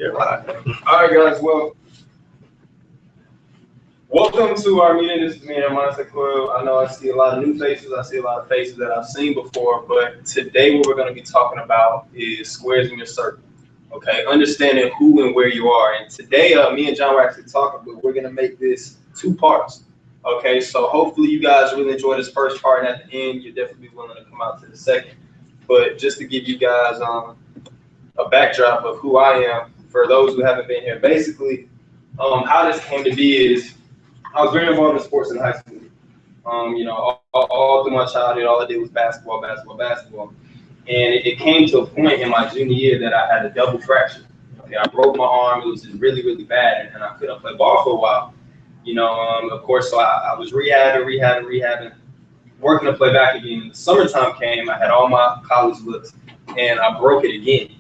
Yeah, right. All right, guys. Well, welcome to our meeting. This is me and Mindset Club. I know I see a lot of new faces. I see a lot of faces that I've seen before. But today, what we're going to be talking about is squares in your circle. Okay, understanding who and where you are. And today, me and John were actually talking, but we're going to make this 2 parts. Okay, so hopefully you guys really enjoy this first part, and at the end, you're definitely willing to come out to the second. But just to give you guys a backdrop of who I am, for those who haven't been here, basically, how this came to be is I was very involved in sports in high school. All through my childhood, all I did was basketball. And it came to a point in my junior year that I had a double fracture. Okay, I broke my arm. It was just really, really bad, and I couldn't play ball for a while. Of course, so I was rehabbing, working to play back again. The summertime came. I had all my college looks, and I broke it again.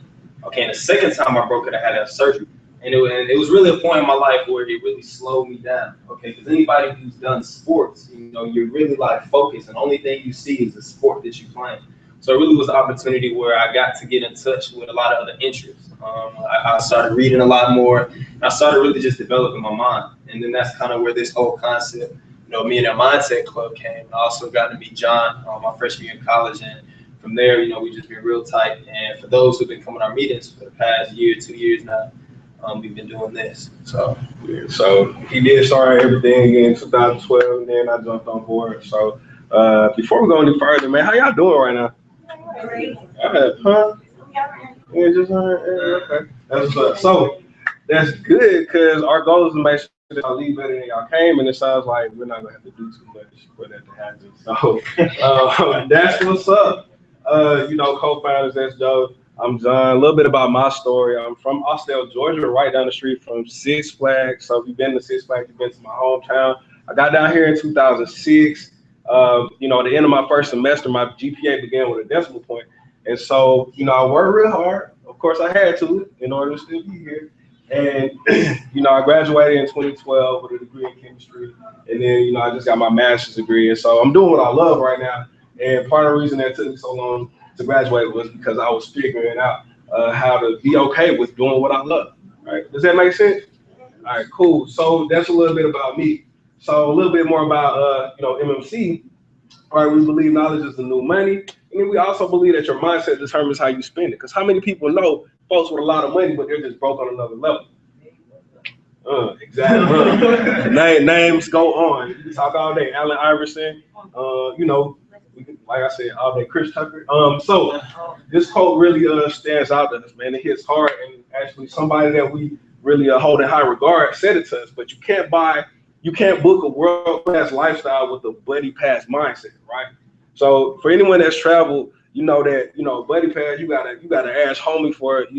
Okay, and the second time I broke it, I had to have surgery. And it was really a point in my life where it really slowed me down. Okay, because anybody who's done sports, you're really like focused, and the only thing you see is the sport that you're playing. So it really was an opportunity where I got to get in touch with a lot of other interests. I started reading a lot more. And I started really just developing my mind. And then that's kind of where this whole concept, me and that Mindset Club came. I also got to meet John my freshman year in college. And from there, we just been real tight. And for those who've been coming to our meetings for the past year, 2 years now, we've been doing this. So yeah, so he did start everything in 2012, and then I jumped on board. So before we go any further, man, how y'all doing right now? Great. Huh? Yeah, just okay. That's what's up. So that's good because our goal is to make sure that y'all leave better than y'all came, and it sounds like we're not gonna have to do too much for that to happen. So that's what's up. Co-founders, that's Joe. I'm John. A little bit about my story. I'm from Austell, Georgia, right down the street from Six Flags. So if you've been to Six Flags, you've been to my hometown. I got down here in 2006. At the end of my first semester, my GPA began with a decimal point. And so, I worked real hard. Of course, I had to in order to still be here. And, I graduated in 2012 with a degree in chemistry. And then, I just got my master's degree. And so I'm doing what I love right now. And part of the reason that took me so long to graduate was because I was figuring out how to be okay with doing what I love. Right? Does that make sense? All right, cool. So that's a little bit about me. So a little bit more about MMC. All right, we believe knowledge is the new money, and then we also believe that your mindset determines how you spend it. Because how many people know folks with a lot of money, but they're just broke on another level? Exactly. Names go on. You can talk all day. Allen Iverson. Like I said, all day. Chris Tucker. So this quote really stands out to us, man. It hits hard, and actually somebody that we really hold in high regard said it to us. But you can't book a world-class lifestyle with a buddy pass mindset, right? So for anyone that's traveled, that buddy pass, you gotta ask homie for it.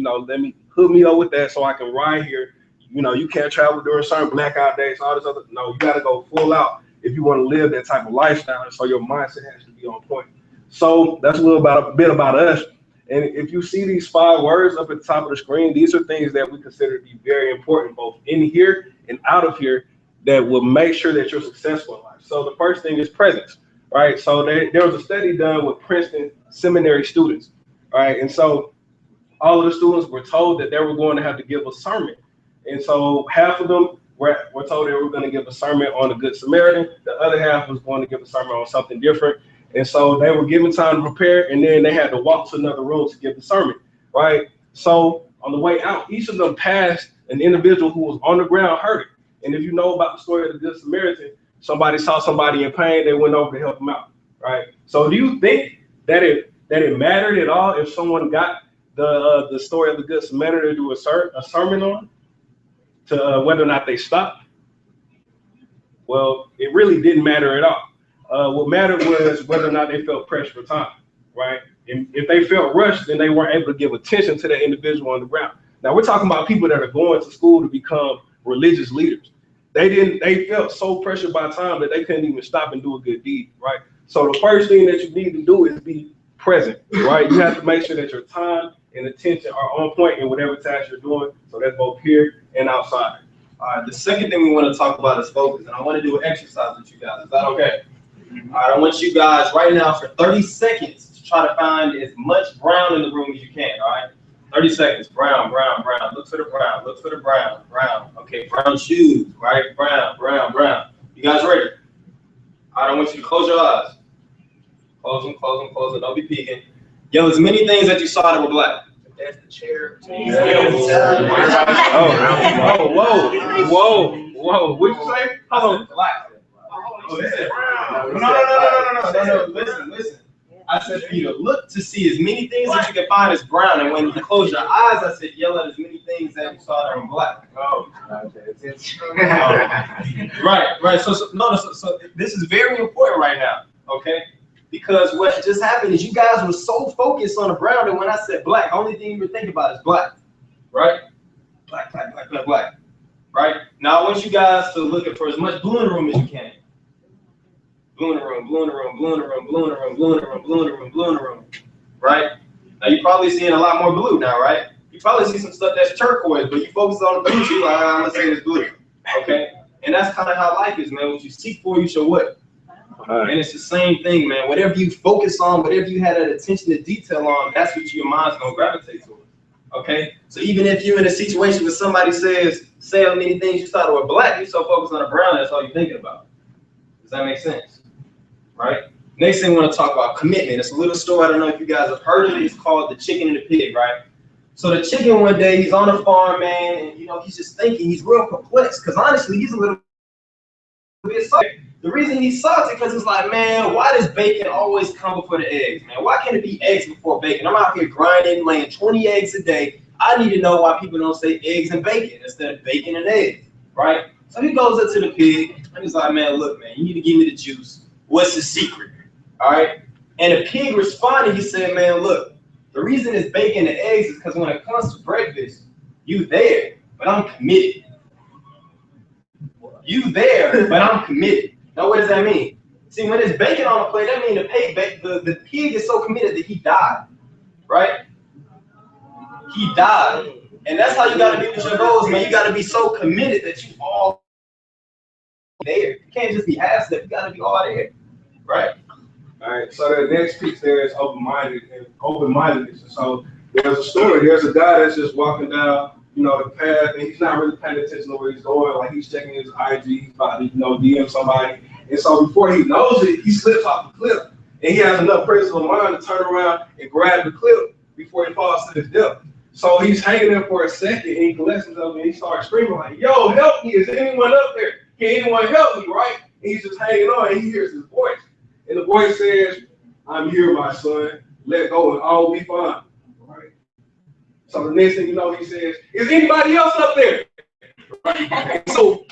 Hook me up with that so I can ride here. You can't travel during certain blackout days, all this other. No, you gotta go full out if you want to live that type of lifestyle. So your mindset has to be on point. So that's a bit about us. And if you see these 5 words up at the top of the screen, these are things that we consider to be very important, both in here and out of here, that will make sure that you're successful in life. So the first thing is presence, right? So there was a study done with Princeton seminary students, right? And so all of the students were told that they were going to have to give a sermon. And so half of them were told they were going to give a sermon on the Good Samaritan. The other half was going to give a sermon on something different. And so they were given time to prepare, and then they had to walk to another room to give the sermon, right? So on the way out, each of them passed an individual who was on the ground hurting. And if you know about the story of the Good Samaritan, somebody saw somebody in pain, they went over to help them out, right? So do you think that it mattered at all if someone got the story of the Good Samaritan to do a sermon on, to whether or not they stopped? Well, it really didn't matter at all. What mattered was whether or not they felt pressed for time, right? And if they felt rushed, then they weren't able to give attention to that individual on the ground. Now we're talking about people that are going to school to become religious leaders. They felt so pressured by time that they couldn't even stop and do a good deed, right? So the first thing that you need to do is be present, right? You have to make sure that your time and attention are on point in whatever task you're doing. So that's both here and outside. All right, the second thing we want to talk about is focus, and I want to do an exercise with you guys. Is that okay? All right, I want you guys right now for 30 seconds to try to find as much brown in the room as you can, all right? 30 seconds. Brown, brown, brown. Look for the brown. Look for the brown. Brown. Okay, brown shoes. Right? Brown, brown, brown. You guys ready? All right, I want you to close your eyes. Close them, close them, close them. Don't be peeking. Yo, there's many things that you saw that were black. That's the chair. Whoa. What'd you say? Hold on. Black. Oh, this is brown. No. Listen. I said for you to look to see as many things that you can find as brown, and when you close your eyes, I said yell at as many things that you saw that were black. Oh, right. So this is very important right now, okay? Because what just happened is you guys were so focused on the brown that when I said black, the only thing you would think about is black, right? Black. Right? Now I want you guys to look for as much blue in the room as you can. Blue in the room. Right? Now you're probably seeing a lot more blue now, right? You probably see some stuff that's turquoise, but you focus on the blue, you're like, I'm gonna say it's blue. Okay? And that's kind of how life is, man. What you seek for, you shall what? And it's the same thing, man. Whatever you focus on, whatever you had that attention to detail on, that's what your mind's gonna gravitate towards. Okay? So even if you're in a situation where somebody says, say how many things you thought were black, you're so focused on the brown, that's all you're thinking about. Does that make sense? Right? Next thing we want to talk about commitment. It's a little story. I don't know if you guys have heard of it. It's called The Chicken and the Pig, right? So the chicken one day, he's on the farm, man, and he's just thinking, he's real perplexed, because honestly, he's a little bit salty. The reason he's salty because it's like, man, why does bacon always come before the eggs, man? Why can't it be eggs before bacon? I'm out here grinding, laying 20 eggs a day. I need to know why people don't say eggs and bacon instead of bacon and eggs, right? So he goes up to the pig, and he's like, man, look, man, you need to give me the juice. What's the secret? All right? And the pig responded, he said, man, look, the reason it's bacon and eggs is because when it comes to breakfast, you there, but I'm committed. You there, but I'm committed. Now, what does that mean? See, when there's bacon on the plate, that means the pig is so committed that he died, right? He died. And that's how you got to be with your goals, man. You got to be so committed that you all there. You can't just be half step. You got to be all there, right? All right. So the next piece there is open-mindedness. And so there's a story. There's a guy that's just walking down, the path, and he's not really paying attention to where he's going. Like he's checking his IG, he's about to, DM somebody. And so before he knows it, he slips off the cliff. And he has enough presence of mind to turn around and grab the cliff before he falls to his death. So he's hanging there for a second, and he collects himself, and he starts screaming like, yo, help me, is anyone up there? Can anyone help me, right? And he's just hanging on, and he hears his voice. And the voice says, I'm here, my son. Let go, and all will be fine. Right? So the next thing you know, he says, is anybody else up there? Right? And so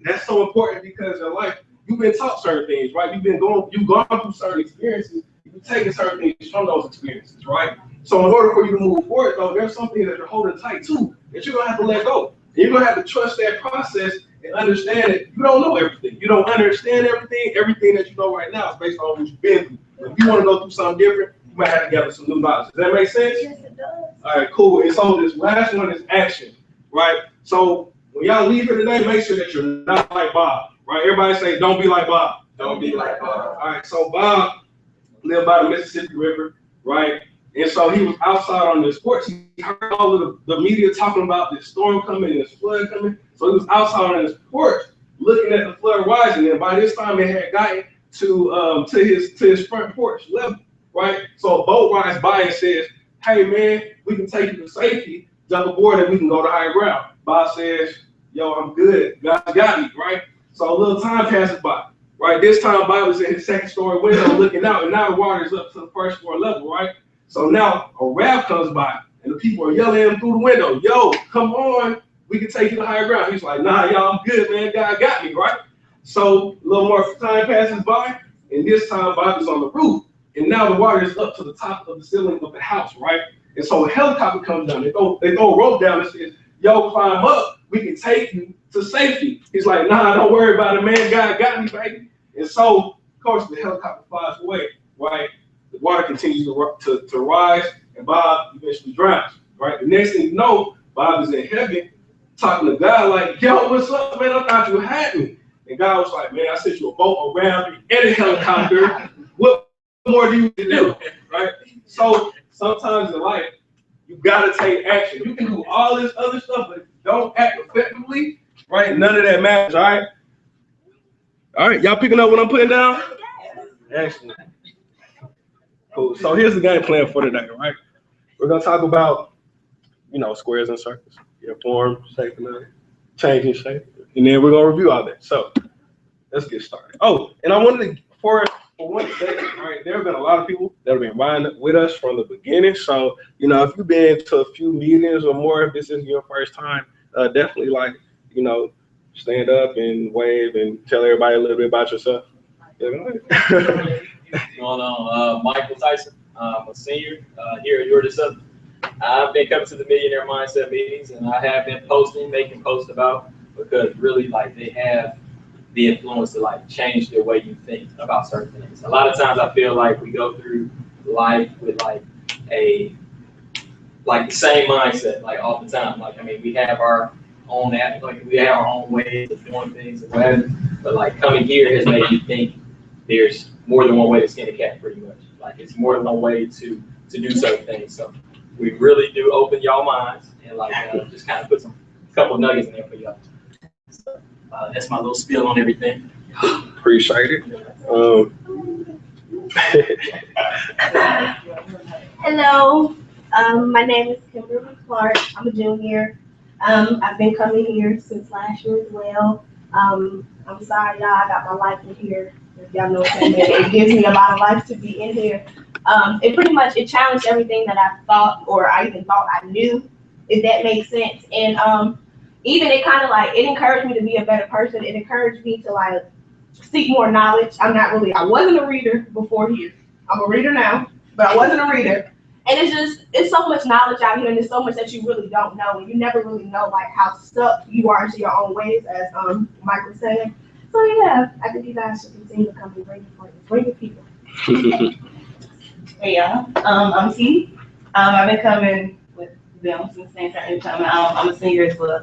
that's so important because in life, you've been taught certain things, right? You've gone through certain experiences. You've taken certain things from those experiences, right? So in order for you to move forward, though, there's something that you're holding tight to that you're going to have to let go. And you're going to have to trust that process and understand that you don't know everything. You don't understand everything. Everything that you know right now is based on what you've been through. But if you want to go through something different, you might have to gather some new knowledge. Does that make sense? Yes, it does. All right, cool. And so this last one is action, right? So when y'all leave here today, make sure that you're not like Bob, right? Everybody say, don't be like Bob. Don't be like Bob. All right, so Bob lived by the Mississippi River, right? And so he was outside on this porch. He heard all of the media talking about this storm coming and this flood coming. So he was outside on his porch looking at the flood rising. And by this time, it had gotten to his front porch level, right? So a boat rides by and says, hey, man, we can take you to safety. Jump aboard and we can go to higher ground. Bob says, yo, I'm good. God got me, right? So a little time passes by, right? This time, Bob was in his second story window looking out, and now the water is up to the first floor level, right? So now a raft comes by, and the people are yelling at him through the window, yo, come on, we can take you to higher ground. He's like, nah, y'all, I'm good, man. God got me, right? So a little more time passes by, and this time Bob is on the roof, and now the water is up to the top of the ceiling of the house, right? And so a helicopter comes down. They throw a rope down and says, yo, climb up. We can take you to safety. He's like, nah, don't worry about it, man. God got me, baby. And so, of course, the helicopter flies away, right? The water continues to rise, and Bob eventually drowns, right? The next thing you know, Bob is in heaven talking to God like, yo, what's up, man? I thought you had me. And God was like, man, I sent you a boat around me and a helicopter. What more do you need to do, right? So sometimes in life, You gotta take action. You can do all this other stuff, but if you don't act effectively, right? None of that matters, all right? All right, y'all picking up what I'm putting down? Excellent. Cool. So here's the game plan for today, right? We're gonna talk about, squares and circles, form, shape, and changing shape, and then we're gonna review all that. So let's get started. Oh, and I wanted to, for one second, all right, there have been a lot of people that have been riding with us from the beginning. So, if you've been to a few meetings or more, if this is your first time, definitely stand up and wave and tell everybody a little bit about yourself. What's going on? Michael Tyson. I'm a senior here at Georgia Southern. I've been coming to the Millionaire Mindset meetings, and I have been making posts about, because really, they have the influence to change the way you think about certain things. A lot of times I feel like we go through life with the same mindset all the time. We have our own we have our own ways of doing things and whatever, but coming here has made you think there's more than one way to skin a cat, pretty much. It's more than one way to do certain things. So we really do open y'all minds and just kind of put a couple nuggets in there for y'all. So that's my little spiel on everything. Appreciate it. Hello, my name is Kimberly Clark. I'm a junior. I've been coming here since last year as well. I'm sorry, y'all, I got my life in here. If y'all know what I'm saying. It gives me a lot of life to be in here. It challenged everything that I thought, or I even thought I knew, if that makes sense. And even it kind of it encouraged me to be a better person. It encouraged me to seek more knowledge. I wasn't a reader before here. I'm a reader now, but I wasn't a reader. And it's so much knowledge out here, and there's so much that you really don't know, and you never really know how stuck you are into your own ways, as Mike was saying. So yeah, I think you guys should continue to come and bring your people. Hey y'all, I'm T. I've been coming with them since the same time. I'm a senior as well.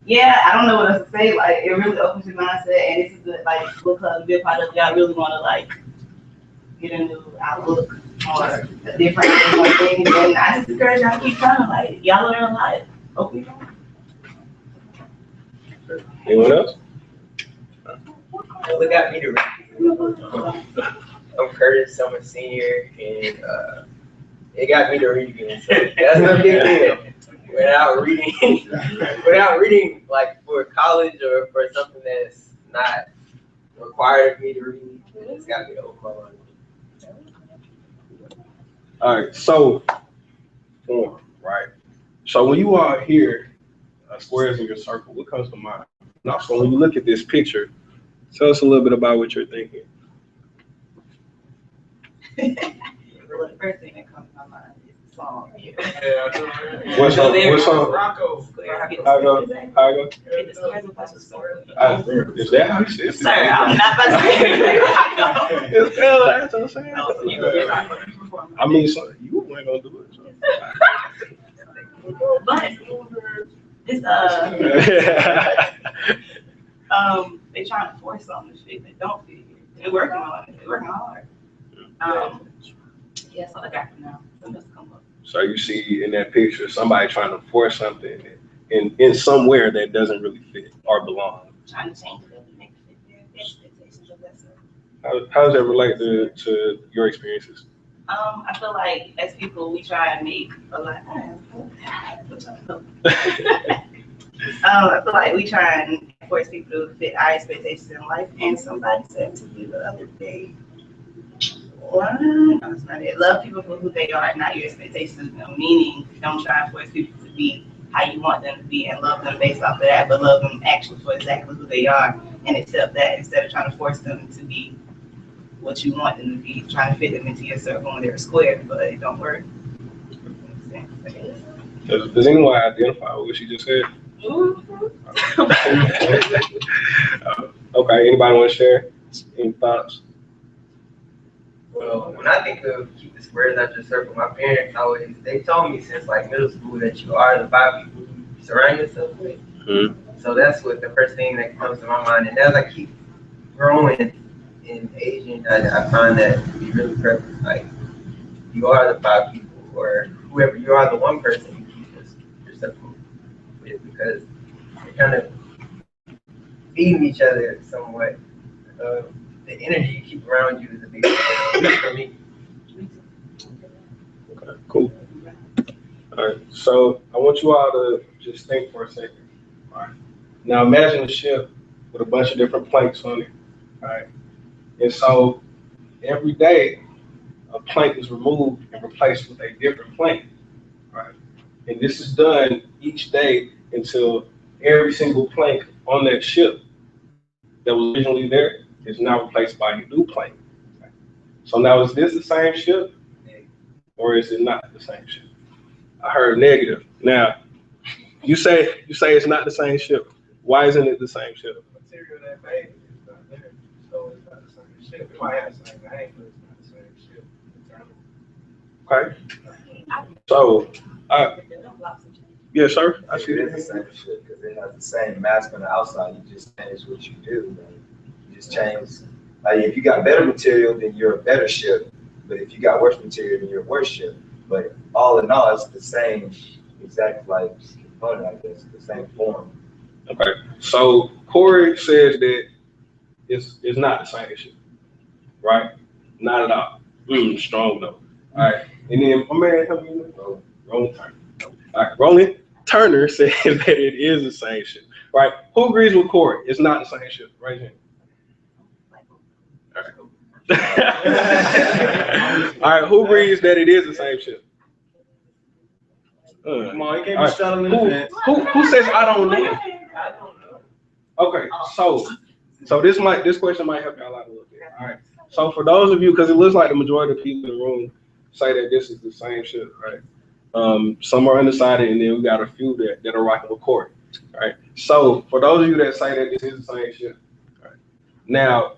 Yeah, I don't know what else to say. It really opens your mindset, and this is the book club to be a part of. Y'all really want to get a new outlook or a different things, and I just encourage y'all to keep trying. Y'all learn a lot. Hopefully. Anyone else? What got me to read? I'm Curtis, I'm a senior, and it got me to read again. So that's no big deal. Without reading for college or for something that's not required of me to read, it's got me to open my mind. All right, so form, right? So when you are here, squares in your circle, what comes to mind? And also, when you look at this picture, tell us a little bit about what you're thinking. Well, the first thing that comes to my mind is the song. What song? Rocco. How I go? Is that how you say it? Sir, I'm not about to say it. It's kind of that's what I'm saying. I mean, so you weren't gonna do it. So. But it's they trying to force something to fit that don't fit. They're working on it. They're working hard. Yeah, so I got from now. Come up. So you see in that picture somebody trying to force something in somewhere that doesn't really fit or belong. Trying to change it up and make it fit their expectations of that stuff. How does that relate to your experiences? I feel like as people we try and make a lot. I feel like we try and force people to fit our expectations in life. And somebody said to me the other day, that's not it. Love people for who they are, not your expectations. Meaning, don't try and force people to be how you want them to be and love them based off of that, but love them actually for exactly who they are and accept that instead of trying to force them to be what you want them to be, trying to fit them into your circle when they're square, but it don't work. Does anyone identify with what she just said? Okay, anybody want to share any thoughts? Well, when I think of keep the squares out your circle, my parents they told me since middle school that you are the 5 people you surround yourself with. Mm-hmm. So that's what the first thing that comes to my mind. And as I keep growing in aging, I find that to be really prevalent. You are the 5 people, or whoever you are, the one person you keep yourself with, because you're kind of feeding each other somewhat. The energy you keep around you is a big deal for me. Okay, cool. All right, so I want you all to just think for a second. All right. Now imagine a ship with a bunch of different planks on it. All right. And so every day a plank is removed and replaced with a different plank. Right. And this is done each day until every single plank on that ship that was originally there is now replaced by a new plank. Right. So now is this the same ship or is it not the same ship? I heard negative. Now you say it's not the same ship. Why isn't it the same ship? The material that made it is not there, so it's not the same ship. It might have the same name, but it's not the same ship. Okay. So, yes, sir. I see It that. is the same shit because it has the same mask on the outside. You just change what you do. You just change. Like if you got better material, then you're a better ship. But if you got worse material, then you're a worse ship. But all in all, it's the same exact like component, I guess, the same form. Okay. So Corey says that it's not the same ship, right? Not at all. Strong though. All right. And then my man, help me with Roland Turner. All right. Roland Turner says that it is the same ship, right? Who agrees with Corey? It's not the same ship, right here. All right. All right. Who agrees that it is the same ship? Come on, you can't be straddling the fence. Who says I don't know? Okay, so this question might help y'all out a little bit. All right. So for those of you, because it looks like the majority of the people in the room say that this is the same ship, right? Some are undecided, and then we got a few that are rocking with Corey. Right. So for those of you that say that this is the same ship, right? Now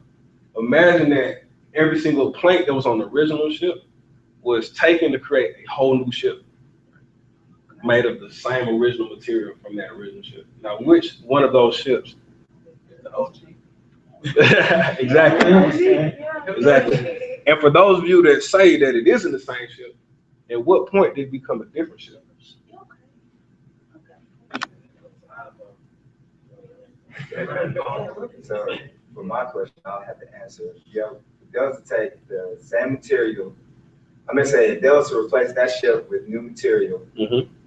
imagine that every single plank that was on the original ship was taken to create a whole new ship made of the same original material from that original ship. Now, which one of those ships? The OG. Exactly. Exactly. And for those of you that say that it isn't the same ship, at what point did it become a different ship? So for my question, I'll have to answer. Yeah, if they was to take the same material, I'm gonna say if they was to replace that ship with new material,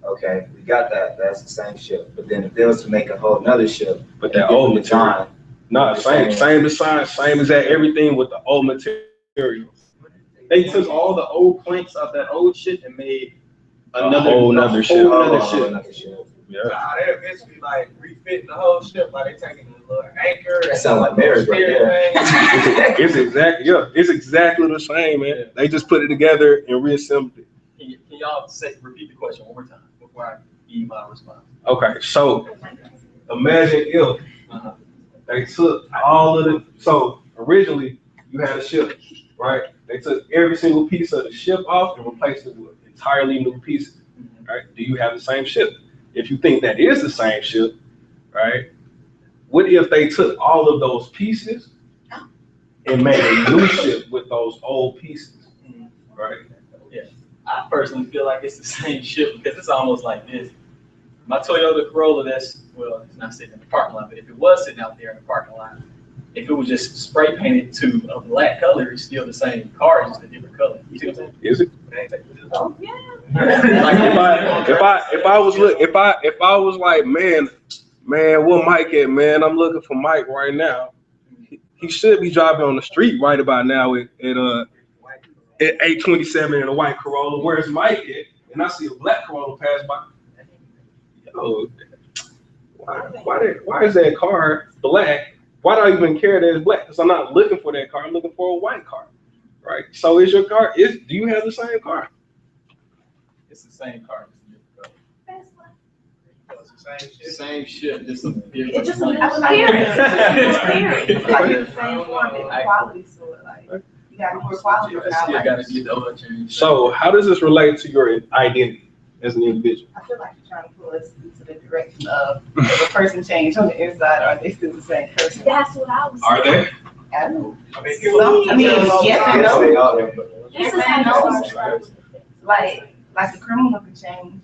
okay, we got that. That's the same ship. But then if they was to make a whole another ship, but that old material, design, same design, same exact everything with the old material. They took all the old planks of that old shit and made A whole nother ship. Yeah. So they eventually like refitting the whole ship, like they taking the little anchor. That sound like marriage right there. It's exactly the same, man. Yeah. They just put it together and reassembled it. Can y'all repeat the question one more time before I give you my response? Okay, so imagine if they took all of the, so originally you had a ship, right? They took every single piece of the ship off and replaced it with entirely new pieces, right? Do you have the same ship? If you think that is the same ship, right? What if they took all of those pieces and made a new ship with those old pieces, right? Yeah, I personally feel like it's the same ship because it's almost like this. My Toyota Corolla, it's not sitting in the parking lot, but if it was sitting out there in the parking lot, if it was just spray painted to a black color, it's still the same car, just a different color. You see what I'm saying? Is it? Oh, yeah. Like if I was like, man, what Mike at, man? I'm looking for Mike right now. He should be driving on the street right about now at 827 in a white Corolla. Where's Mike at? And I see a black Corolla pass by. Yo, why is that car black? Why do I even care that it's black? Because I'm not looking for that car. I'm looking for a white car, right? So is your car? Do you have the same car? It's the same car. Same ship, just a different. It's just an Like experience. the same form and quality, so like you got more quality. Still gotta get the oil change. So how does this relate to your identity as an individual? I feel like you're trying to pull us into the direction of if a person changed on the inside, are they still the same person? That's what I was Are they? I don't know. I mean, Yes and no. Yes, they are. Yes and no. Like like the criminal can change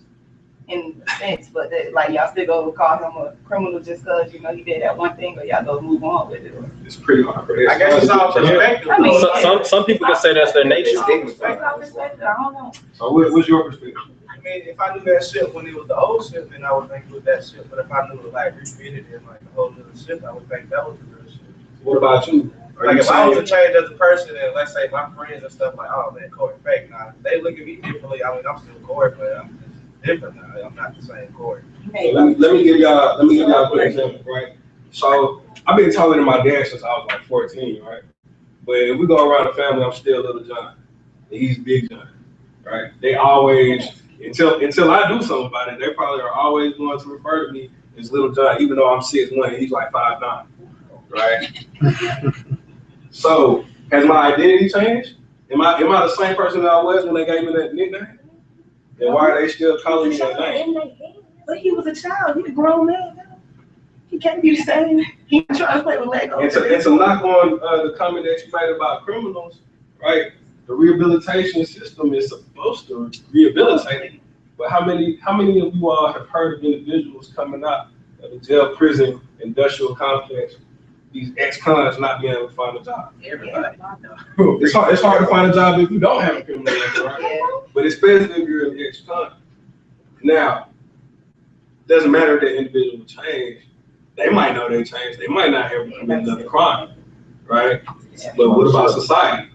in a sense, but that, like y'all still go call him a criminal just because, you know, he did that one thing, or y'all go move on with it. It's pretty hard for this. I guess it's all perspective. I mean, Some people can say that's their nature. I don't know. So what's your perspective? I mean, if I knew that ship when it was the old ship, then I would think it was that ship. But if I knew it like refitted in like a whole new ship, I would think that was the real ship. What about you? Like if I was to change as a person, and let's say my friends and stuff like, oh man, Corey fake. Now they look at me differently. I mean, I'm still Corey, but I'm just different now. I'm not the same Corey. So let me give y'all a good example, right? So I've been talking to my dad since I was like 14, right? But if we go around the family, I'm still Little John. And he's Big John, right? They always, until I do something about it, they probably are always going to refer to me as Little John, even though I'm 6'1" and he's like 5'9", right? So has my identity changed? Am I the same person that I was when they gave me that nickname? And why are they still calling me that name? But he was a child. He's a grown man now. He can't be the same. He's trying to play with Legos. And to knock on the comment that you made about criminals, right? The rehabilitation system is supposed to rehabilitate. But how many of you all have heard of individuals coming out of the jail, prison, industrial complex, these ex-cons not being able to find a job? Everybody. It's hard to find a job if you don't have a criminal record, right? Yeah. But especially if you're an ex-con. Now, doesn't matter if that individual changed. They might know they changed. They might not ever commit another crime, right? But what about society?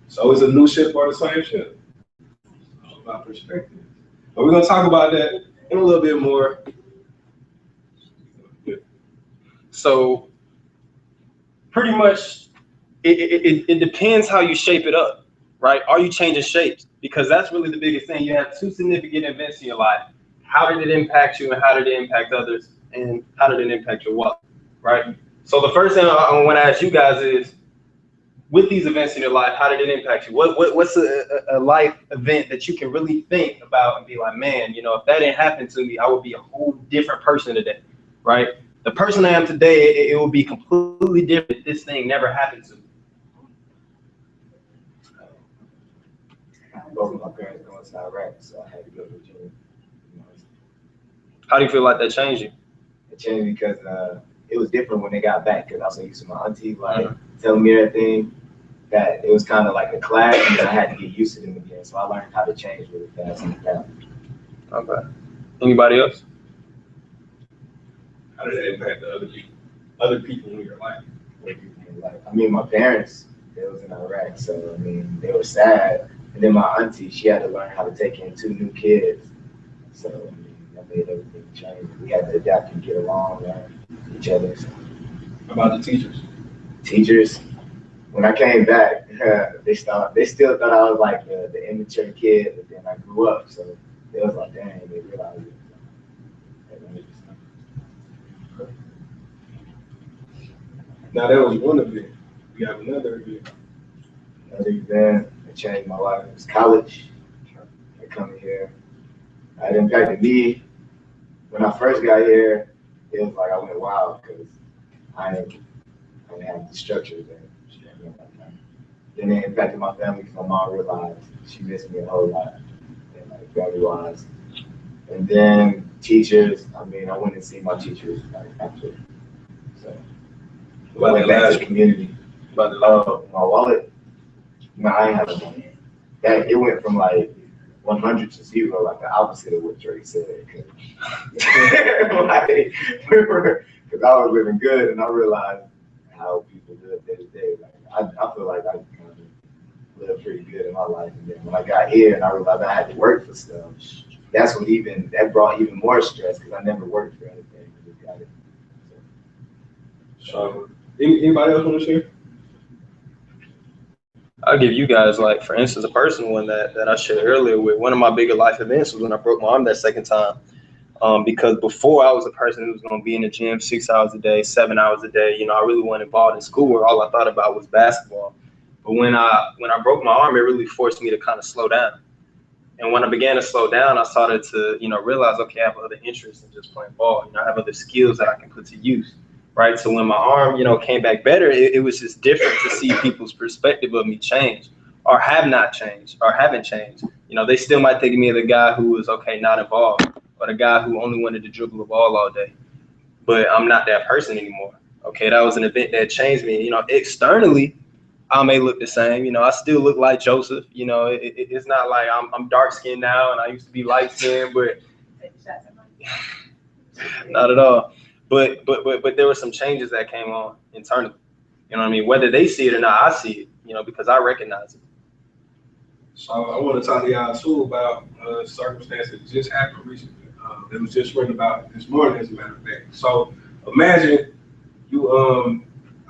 So is a new ship or the same ship? It's about perspective. But we're gonna talk about that in a little bit more. So pretty much it depends how you shape it up, right? Are you changing shapes? Because that's really the biggest thing. You have two significant events in your life. How did it impact you and how did it impact others? And how did it impact your walk, right? So the first thing I want to ask you guys is, with these events in your life, how did it impact you? What's a life event that you can really think about and be like, man, you know, if that didn't happen to me, I would be a whole different person today, right? The person I am today, it would be completely different if this thing never happened to me. Both of my parents going to Iraq, so I had to go to Virginia. How do you feel like that changed you? It changed because it was different when they got back, because I was so used to my auntie like telling me everything that it was kind of like a clash, and I had to get used to them again. So I learned how to change really fast and fast. Okay. Anybody else? How did that impact the other people in your life? I mean, my parents, they was in Iraq, so I mean, they were sad. And then my auntie, she had to learn how to take in 2 new kids. So I mean, that made everything change. We had to adapt and get along, learn each other. So. How about the teachers? Teachers, when I came back, they still thought I was like the immature kid, but then I grew up, so they was like, dang, they realized it. Now that was one event. We have another event. Another event that changed my life was college. I come here. It impacted me. When I first got here, it was like I went wild because I didn't have the structure there. Then it impacted my family because my mom realized she missed me a whole lot, and like family-wise. And then teachers, I mean, I went and see my teachers like after. So I went back to the community. About the My wallet, no, I ain't have no money. That it went from like 100 to 0, like the opposite of what Drake said. Because I was living good, and I realized how people live day to day. Like I feel like I kind of lived pretty good in my life, and then when I got here and I realized I had to work for stuff, that brought even more stress because I never worked for anything. I just got it. So, anybody else want to share? I'll give you guys, like, for instance, a personal one that I shared earlier with. One of my bigger life events was when I broke my arm that second time. Because before I was a person who was going to be in the gym 6 hours a day, 7 hours a day. You know, I really wasn't involved in school where all I thought about was basketball. But when I broke my arm, it really forced me to kind of slow down. And when I began to slow down, I started to, you know, realize, okay, I have other interests than just playing ball. You know, I have other skills that I can put to use. Right. So when my arm, you know, came back better, it was just different to see people's perspective of me change. or have not changed or haven't changed. You know, they still might think of me as the guy who was not involved, or the guy who only wanted to dribble the ball all day. But I'm not that person anymore. Okay, that was an event that changed me. You know, externally, I may look the same. You know, I still look like Joseph. You know, it's not like I'm dark skinned now and I used to be light skinned, but not at all. But there were some changes that came on internally. You know what I mean? Whether they see it or not, I see it. You know, because I recognize it. So I want to talk to y'all too about circumstances that just happened recently. That was just written about this morning, as a matter of fact. So imagine you,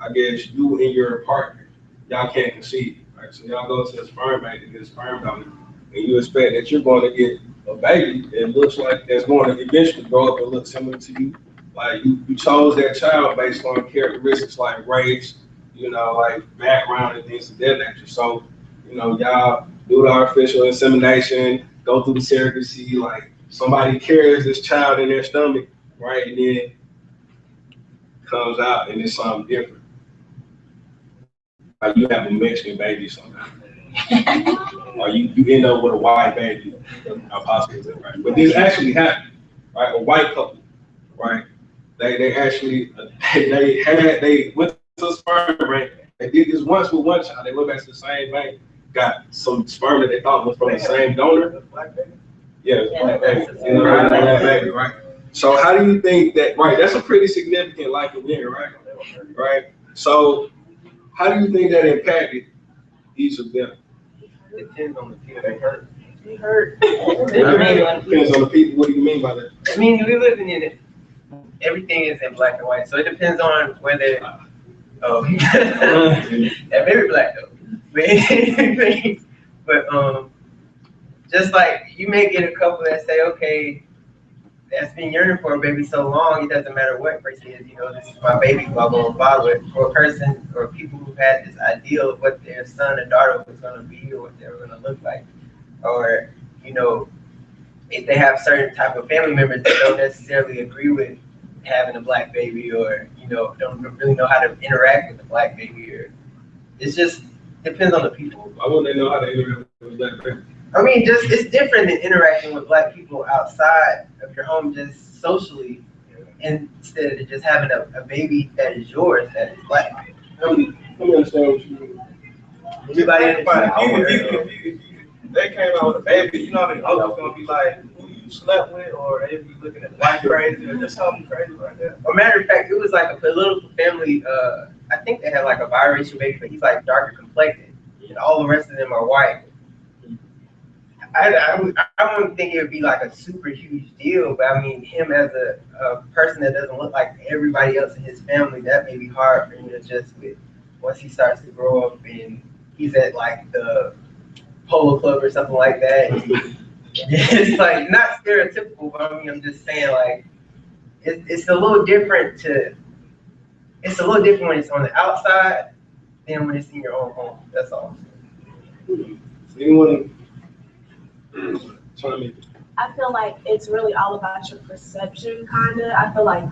I guess you and your partner, y'all can't conceive, right? So y'all go to a sperm bank to get a sperm donor, and you expect that you're going to get a baby that looks like that's going to eventually grow up and look similar to you. Like you chose that child based on characteristics like race, you know, like background and things of that nature. So, you know, y'all do the artificial insemination, go through the surrogacy, like somebody carries this child in their stomach, right? And then comes out and it's something different. Like you have a Mexican baby sometimes. Or you end up with a white baby. How possible is that, right? But this actually happened, right? A white couple, right? They actually they went to a sperm bank. They did this once with one child. They went back to the same bank, got some sperm that they thought was from the same donor. Yeah, it was black baby. You know, black baby, right? So how do you think that? Right, that's a pretty significant life event, right? Right. So how do you think that impacted each of them? Depends on the people they hurt. He hurt. Depends on the people. What do you mean by that? I mean, we living in it. Everything is in black and white, so it depends on whether. Oh, yeah, maybe black though. But just like you may get a couple that say, okay, that's been yearning for a baby so long, it doesn't matter what race it is, you know, this is my baby, blah, blah, blah, blah. For a person or people who had this ideal of what their son or daughter was going to be or what they were going to look like, or, you know, if they have certain type of family members that don't necessarily agree with having a black baby, or, you know, don't really know how to interact with a black baby, or it's just depends on the people. Why wouldn't they know how to interact with a black baby? I mean, just it's different than interacting with black people outside of your home, just socially, instead of just having a baby that is yours that is black. Let me understand what you mean. Everybody in If they came out with a baby, you know, the other's gonna be like, who you slept with, or they be looking at white crazy, or just something crazy like that. Well, matter of fact, it was like a political family. I think they had like a biracial baby, but he's like darker complected, and all the rest of them are white. I wouldn't think it would be like a super huge deal, but I mean, him as a person that doesn't look like everybody else in his family, that may be hard for him to adjust with once he starts to grow up and he's at like the polo club or something like that. It's like not stereotypical, but I mean, I'm just saying like it's a little different it's a little different when it's on the outside than when it's in your own home. That's all. Anyone? I feel like it's really all about your perception, kinda. I feel like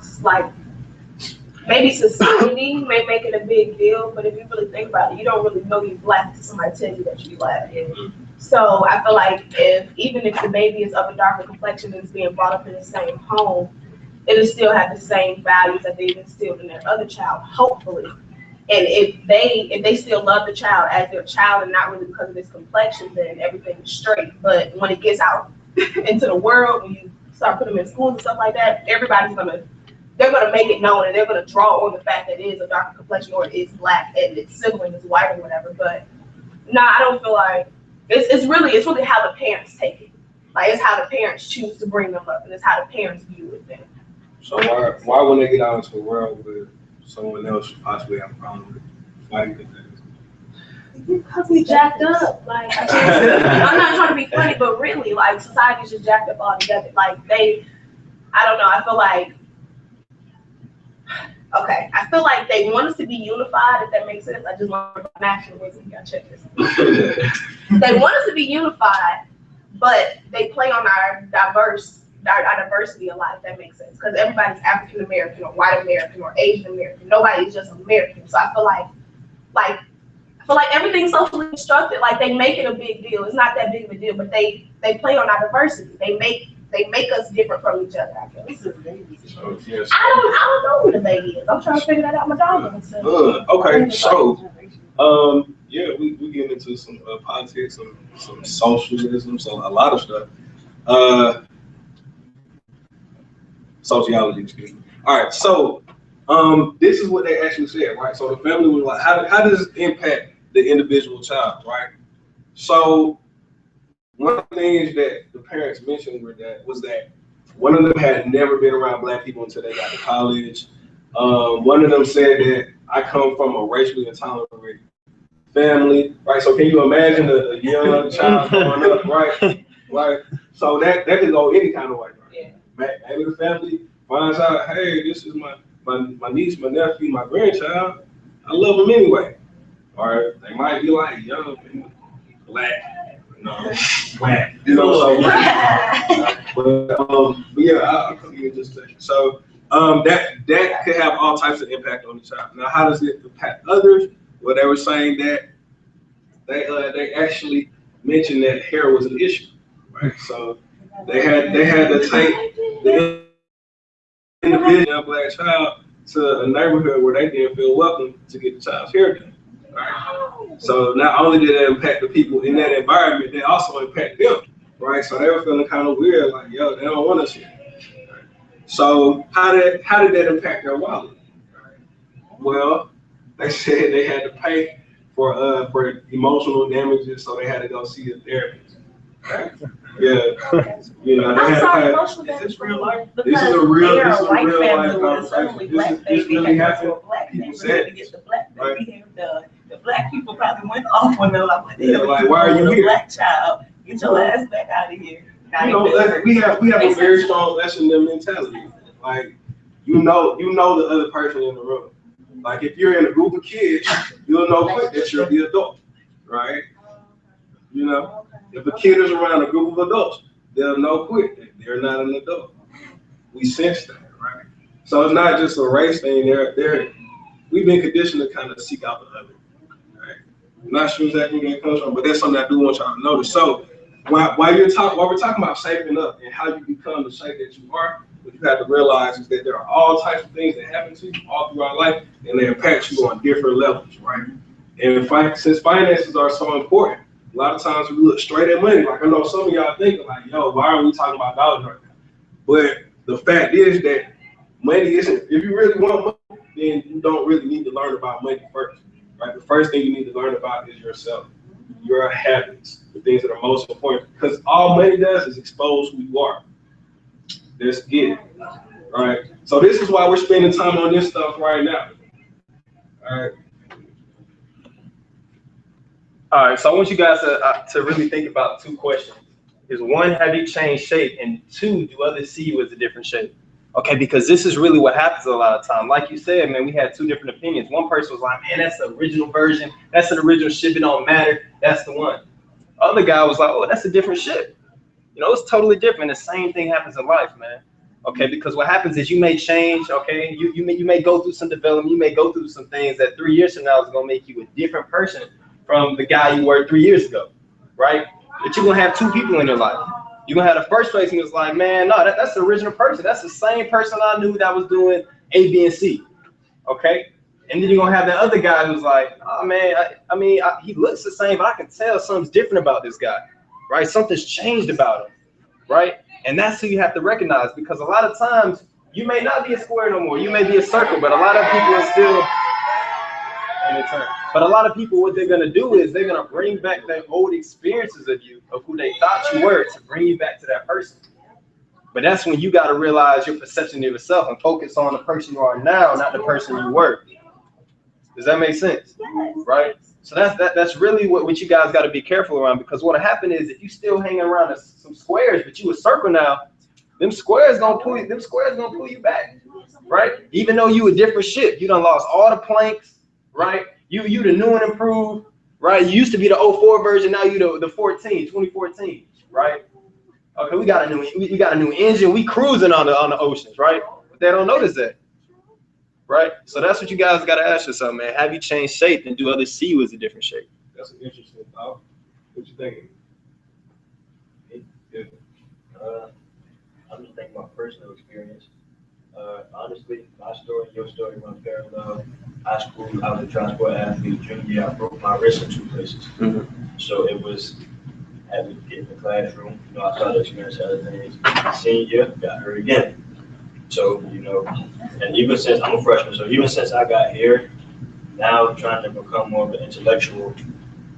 maybe society may make it a big deal, but if you really think about it, you don't really know you're black until somebody tells you that you're black. So I feel like even if the baby is of a darker complexion and is being brought up in the same home, it'll still have the same values that they've instilled in their other child, hopefully. And if they still love the child as their child and not really because of this complexion, then everything is straight. But when it gets out into the world, when you start putting them in schools and stuff like that, they're gonna make it known, and they're gonna draw on the fact that it is a darker complexion or it is black and its sibling is white or whatever. But I don't feel like it's really how the parents take it. Like it's how the parents choose to bring them up, and it's how the parents view it then. So why when they get out into the world with someone else possibly have a problem with it? Why do you think that is? Because we jacked up. Like I'm not trying to be funny, but really, like society's just jacked up all together. Like I don't know. I feel like they want us to be unified, if that makes sense. I just learned about nationalism. You gotta check this. They want us to be unified, but they play on our diversity a lot, if that makes sense. Because everybody's African American or white American or Asian American. Nobody is just American. So I feel like feel like everything's socially constructed. Like they make it a big deal. It's not that big of a deal, but they play on our diversity. They make us different from each other. I guess. So, yes. I don't know who the baby is. I'm trying to figure that out. My dog. Okay, so yeah, we get into some politics, some socialism, so a lot of stuff. Sociology, excuse me. All right, so this is what they actually said, right? So the family was like, how does this impact the individual child, right? So one of the things that the parents mentioned was that one of them had never been around Black people until they got to college. One of them said that I come from a racially intolerant family, right? So can you imagine a young child growing up, right? Right. So that could go any kind of way, right? Yeah. Maybe the family finds out, hey, this is my niece, my nephew, my grandchild. I love them anyway. Or they might be like, young Black, Black, so but yeah, I'll come here in just a second. So that could have all types of impact on the child. Now, how does it impact others? Well, they were saying that they actually mentioned that hair was an issue, right? So they had to take the individual Black child to a neighborhood where they didn't feel welcome to get the child's hair done. Right? So not only did it impact the people in that environment, they also impact them, right? So they were feeling kind of weird, like, yo, they don't want us here. Right? So how did that impact their wallet? Right? Well, they said they had to pay for emotional damages, so they had to go see a therapist. Right? Yeah, you know, they had to pay. Is this real life? This is a real life conversation. This really happened. People said it. Right? The Black people probably went off when they're like, what the hell? Like, why are you here? Black child, get your ass back out of here. You know, we have a very strong lesson in mentality. Like, you know the other person in the room. Like, if you're in a group of kids, you'll know quick that you're the adult, right? You know, if a kid is around a group of adults, they'll know quick that they're not an adult. We sense that, right? So it's not just a race thing. We've been conditioned to kind of seek out the other. Right? I'm not sure exactly where that comes from, but that's something I do want y'all to notice. So while we're talking about shaping up and how you become the shape that you are, what you have to realize is that there are all types of things that happen to you all throughout life, and they impact you on different levels, right? And since finances are so important, a lot of times we look straight at money. Like, I know some of y'all think like, yo, why are we talking about dollars right now? But the fact is that money isn't, if you really want money, then you don't really need to learn about money first, right? The first thing you need to learn about is yourself, your habits, the things that are most important. Because all money does is expose who you are. Let's get it, right? So this is why we're spending time on this stuff right now, all right? All right, so I want you guys to really think about two questions. Is one, have you changed shape? And two, do others see you as a different shape? Okay, because this is really what happens a lot of time. Like you said, man, we had two different opinions. One person was like, man, that's the original version. That's an original ship. It don't matter. That's the one. Other guy was like, oh, that's a different ship. You know, it's totally different. The same thing happens in life, man. Okay, because what happens is you may change, okay? You may go through some development. You may go through some things that 3 years from now is going to make you a different person from the guy you were 3 years ago, right? But you're going to have two people in your life. You're going to have the first person who's like, man, no, that's the original person. That's the same person I knew that was doing A, B, and C, okay? And then you're going to have the other guy who's like, oh, man, he looks the same, but I can tell something's different about this guy, right? Something's changed about him, right? And that's who you have to recognize, because a lot of times you may not be a square no more. You may be a circle, but a lot of people are still in return. But a lot of people, what they're going to do is they're going to bring back their old experiences of you, of who they thought you were, to bring you back to that person. But that's when you got to realize your perception of yourself and focus on the person you are now, not the person you were. Does that make sense? Yes. Right? So that's really what you guys got to be careful around, because what'll happen is if you still hanging around some squares, but you a circle now, them squares gonna pull you back, right? Even though you a different ship, you done lost all the planks, right? You the new and improved, right? You used to be the 04 version, now you the 2014, right? Okay, we got a new engine, we cruising on the oceans, right? But they don't notice that, right? So that's what you guys got to ask yourself, man. Have you changed shape, and do others see you as a different shape? That's an interesting thought. What you thinking? Yeah. I'm just thinking about personal experience. Honestly, my story and your story run parallel. High school, I was a transport athlete. Junior year, I broke my wrist in 2 places. So it was having to get in the classroom. You know, I started experiencing other things. Senior year, got hurt again. So, you know, and even since I'm a freshman, so even since I got here, now I'm trying to become more of an intellectual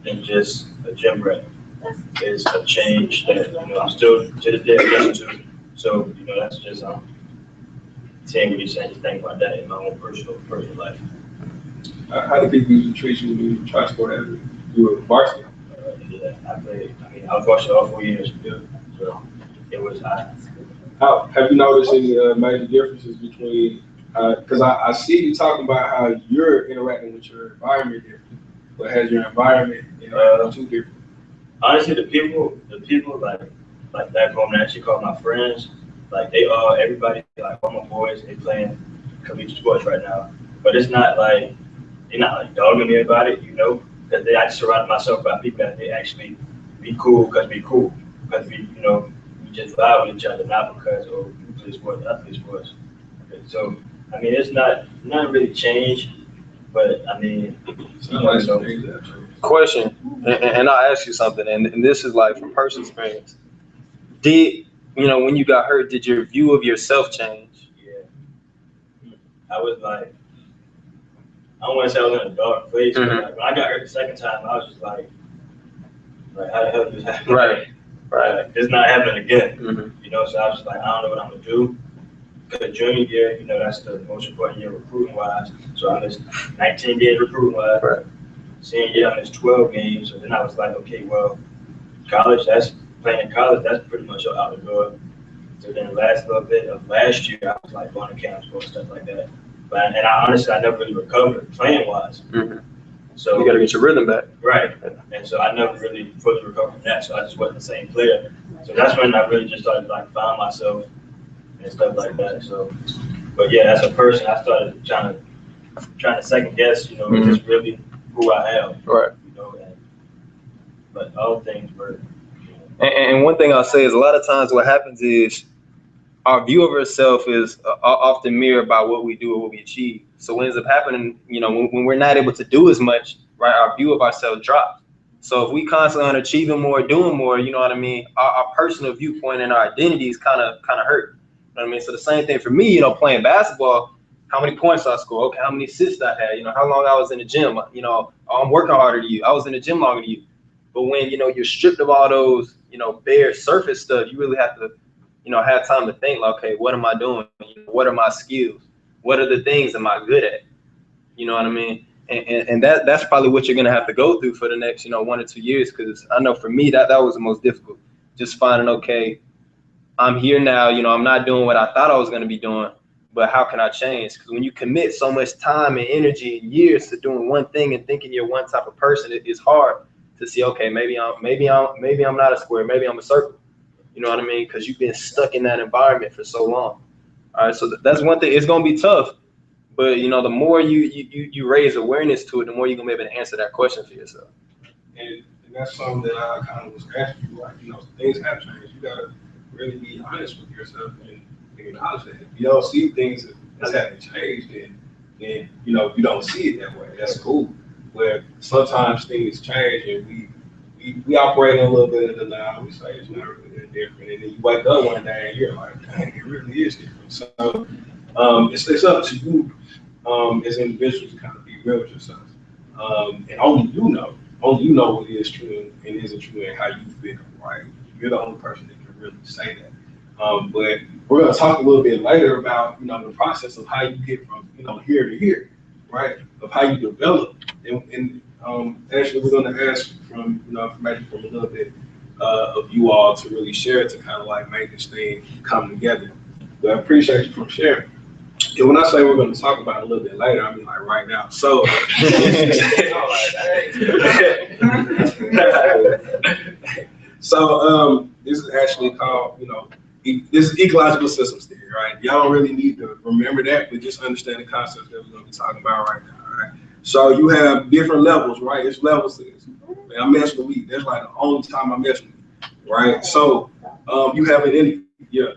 than just a gym rat. It's a change that, you know, I'm still to this day adjusting to. So, you know, that's just saying what you're saying, just think about that in my own personal life. How do people usually treat you when you try sport athlete? You were varsity. Yeah, I was varsity all 4 years. Yeah. So it was How have you noticed any major differences between? Because I see you talking about how you're interacting with your environment different, but has your environment too different? Honestly, the people like back home that I actually call my friends, like everybody, like all my boys, they playing collegiate sports right now. But it's not like they're not like dogging me about it, you know, because I just surrounded myself by people that they actually be cool because we, you know, we just vibe with each other, not because you play sports, I play sports. Okay, so I mean, it's not really changed, but I mean, Question, and I'll ask you something, and this is like from personal experience. Did, you know, when you got hurt, did your view of yourself change? Yeah. I was like, I don't want to say I was in a dark place, but like, when I got hurt the second time, I was just like how the hell did this happen? Right. Like, it's not happening again. You know, so I was just like, I don't know what I'm gonna do. Because junior year, you know, that's the most important year recruiting wise. So I missed 19 games recruiting wise. Right. Senior year, I missed 12 games. So then I was like, okay, well, college, playing in college, that's pretty much out the door. So then the last little bit of last year, I was like going to camps, and stuff like that. But I honestly, I never really recovered playing wise. So you got to get your rhythm back. Right. And so I never really fully recovered from that. So I just wasn't the same player. So that's when I really just started like find myself and stuff like that. So, but yeah, as a person, I started trying to second guess, you know, is this really who I am? Right. You know, but all things were. And one thing I'll say is a lot of times what happens is our view of ourselves is often mirrored by what we do or what we achieve. So what ends up happening, you know, when we're not able to do as much, right, our view of ourselves drops. So if we constantly are achieving more, doing more, you know what I mean, our personal viewpoint and our identity is kind of hurt. You know what I mean? So the same thing for me, you know, playing basketball, how many points I score, okay, how many assists I had, you know, how long I was in the gym, you know, I'm working harder than you, I was in the gym longer than you. But when, you know, you're stripped of all those, you know, bare surface stuff, you really have to, you know, have time to think, like, okay, what am I doing? What are my skills? What are the things am I good at? You know what I mean? And that's probably what you're gonna have to go through for the next, you know, 1 or 2 years. Because I know for me that was the most difficult. Just finding, okay, I'm here now. You know, I'm not doing what I thought I was gonna be doing, but how can I change? Because when you commit so much time and energy and years to doing one thing and thinking you're one type of person, it's hard to see, okay, maybe I'm not a square, maybe I'm a circle. You know what I mean? Because you've been stuck in that environment for so long. All right, so that's one thing. It's gonna be tough, but you know, the more you raise awareness to it, the more you're gonna be able to answer that question for yourself. And that's something that I kind of was asking you, like, you know, things have changed. You gotta really be honest with yourself and acknowledge that. If you don't see things as having changed, then you know you don't see it that way. That's cool. Where sometimes things change and we operate in a little bit of denial. We say it's not really that different, and then you wake up one day and you're like, dang, it really is different. So it's up to you as individuals to kind of be real with yourself, and only you know what is true and isn't true and how you feel. Right? You're the only person that can really say that. But we're gonna talk a little bit later about, you know, the process of how you get from, you know, here to here, right? Of how you develop, and actually we're gonna ask from, you know, information from a little bit of you all to really share to kind of like make this thing come together. But I appreciate you for sharing. And when I say we're going to talk about it a little bit later, I mean like right now. So, so this is actually called, you know, this is ecological systems theory, right? Y'all don't really need to remember that, but just understand the concepts that we're gonna be talking about right now, all right? So you have different levels, right? It's levels to this. Man, I mess with weed. That's like the only time I mess with weed, right? So you have an yeah.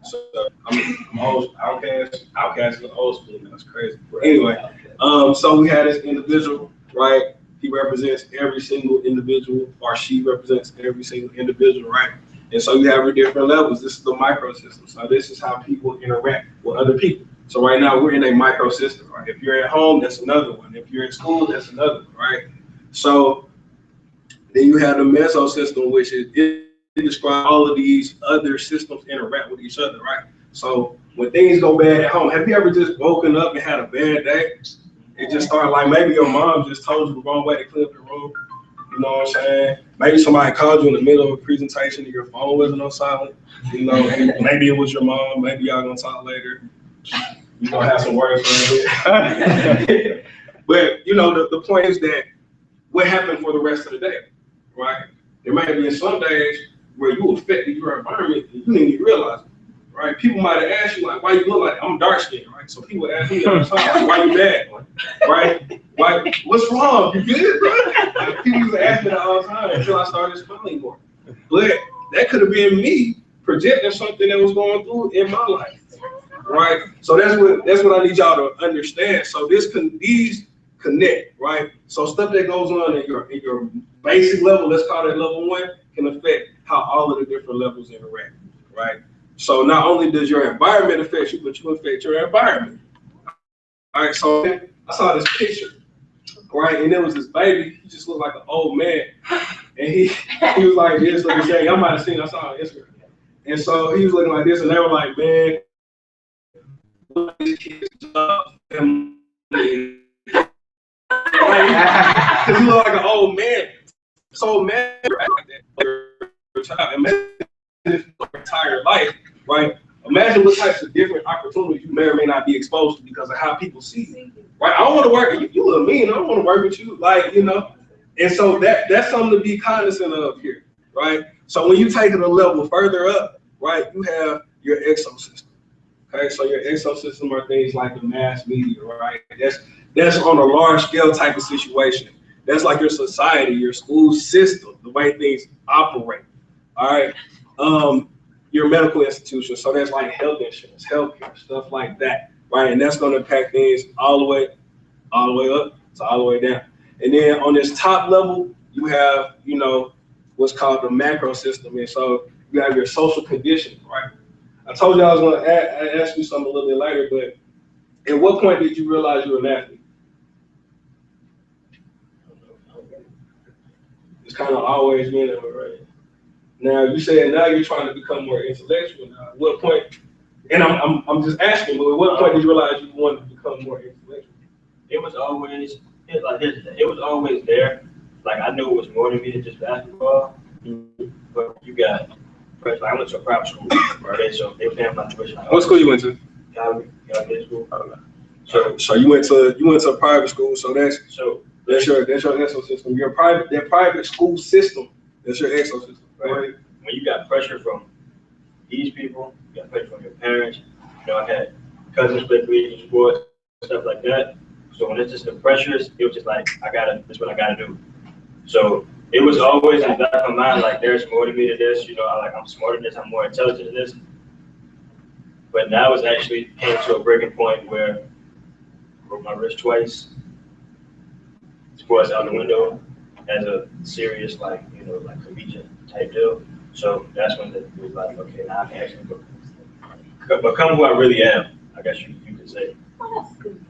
So I'm old, outcast is old school. That's crazy. Anyway, so we had this individual, right? He represents every single individual, or she represents every single individual, right? And so you have your different levels. This is the microsystem. So this is how people interact with other people. So right now we're in a microsystem, right? If you're at home, that's another one. If you're at school, that's another one, right? So then you have the mesosystem, which is it describes all of these other systems interact with each other, right? So when things go bad at home, have you ever just woken up and had a bad day? It just started like maybe your mom just told you the wrong way to clean up your room. You know what I'm saying? Maybe somebody called you in the middle of a presentation and your phone wasn't on silent. You know, maybe it was your mom. Maybe y'all gonna talk later. You gonna have some words for it. But you know, the point is that what happened for the rest of the day, right? There might be some days where you affected your environment and you didn't even realize it, right? People might have asked you like, why you look like I'm dark skinned, right? So people ask me all the time, why you mad, right? Why? What's wrong? You good, bro? Like, people used to ask me that all the time until I started smiling more. But that could have been me projecting something that was going through in my life, right? So that's what I need y'all to understand. So these connect, right? So stuff that goes on in your basic level, let's call it level 1, can affect how all of the different levels interact, right? So not only does your environment affect you, but you affect your environment. All right, so I saw this picture, right? And there was this baby, he just looked like an old man. And he was like this, like saying, y'all might have seen, I saw on Instagram. And so he was looking like this, and they were like, man, what is his job? Because he looked like an old man. So man, like that. Imagine his entire life, right? Imagine what types of different opportunities you may or may not be exposed to because of how people see you, right? I don't want to work with you. You look mean. I don't want to work with you, like, you know. And so that's something to be cognizant of here, right? So when you take it a level further up, right, you have your exosystem. Okay, so your exosystem are things like the mass media, right? That's on a large scale type of situation. That's like your society, your school system, the way things operate. All right. Your medical institution. So that's like health insurance, healthcare, stuff like that. Right. And that's going to impact things all the way up to all the way down. And then on this top level, you have, you know, what's called the macro system. And so you have your social conditions, right? I told you I was going to ask you something a little bit later, but at what point did you realize you were an athlete? It's kind of always been that way, right? Now you said now you're trying to become more intellectual. Now, at what point? And I'm just asking, but at what point did you realize you wanted to become more intellectual? It was always it was always there. Like I knew it was more than me than just basketball. But you got, like, I went to a private school, right? So they were paying my tuition. What school you went to? Calgary school. So you went to a private school. So that's your exosystem. That private school system. That's your exosystem, right? When you got pressure from these people, you got pressure from your parents. You know, I had cousins play collegiate sports, stuff like that. So when it's just the pressures, it was just like that's what I gotta do. So it was always in the back of my mind, like there's more to me to this. You know, I'm smarter than this. I'm more intelligent than this. But now it's actually came to a breaking point where I broke my wrist twice. Sports out the window as a serious, like, you know, like collegiate type deal. So that's when it was like, okay, now I can actually become who I really am, I guess you could say. Oh, that's good.